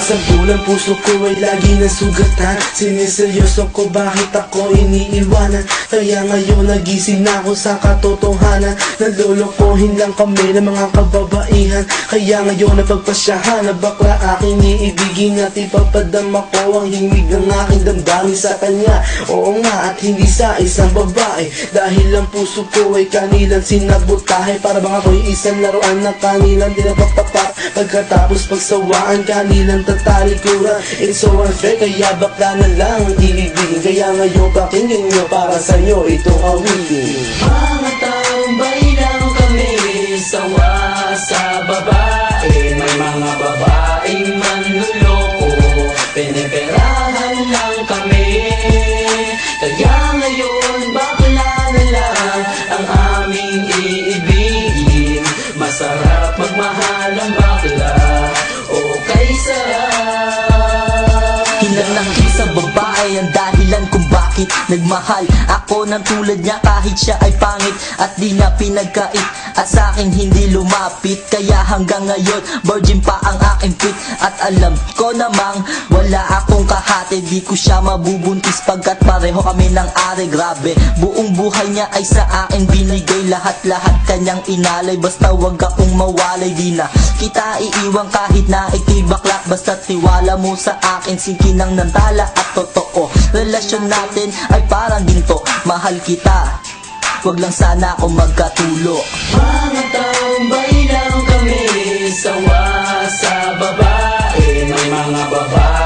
Sa bulang puso ko ay lagi ng sugatan. Siniseryoso ko bakit ako iniiwanan. Kaya ngayon nagising na ako sa katotohanan. Nalolokohin lang kami ng mga kababaihan. Kaya ngayon napagpasyahan na bakla aking iibigin at ipapadama ko ang himig ng aking damdamin sa kanya. Oo nga, at hindi sa isang babae, dahil ang puso ko ay kanilang sinabotahe. Para bang ako'y isang laruan na kanilang dinapapapa. Pagkatapos pagsawaan, kanilang tatalikuran. It's so unfair, kaya bakla na lang ang iibigin. Kaya ngayon pakinggan nyo, para sa'yo itong awitin. Mga tambay lang kami, sawa sa babae. May mga babaeng manluloko, piniperahan lang kami. Kaya ngayon bakla na lang ang aming iibigin. Masarap magmahal ang bakla, okay sarap. Hinanaki sa babae ang dahilan kung bakit nagmahal ako ng tulad niya kahit siya ay pangit at di niya pinagkait at sa akin hindi lumapit. Kaya hanggang ngayon virgin pa ang aking pit at alam ko namang wala akong kahati. Di ko siya mabubuntis pagkat pareho kami ng ari. Grabe, buong buhay niya ay sa akin binigay. Lahat-lahat kanyang inalay, basta wag akong mawalay. Di na kita iiwan kahit na ikay bakla, basta tiwala mo sa akin. Sinkinang nantala at totoo, relasyon natin ay parang ginto. Mahal kita, wag lang sana ako magkatulo. Mga tambay lang kami, sawa sa babae. May mga babae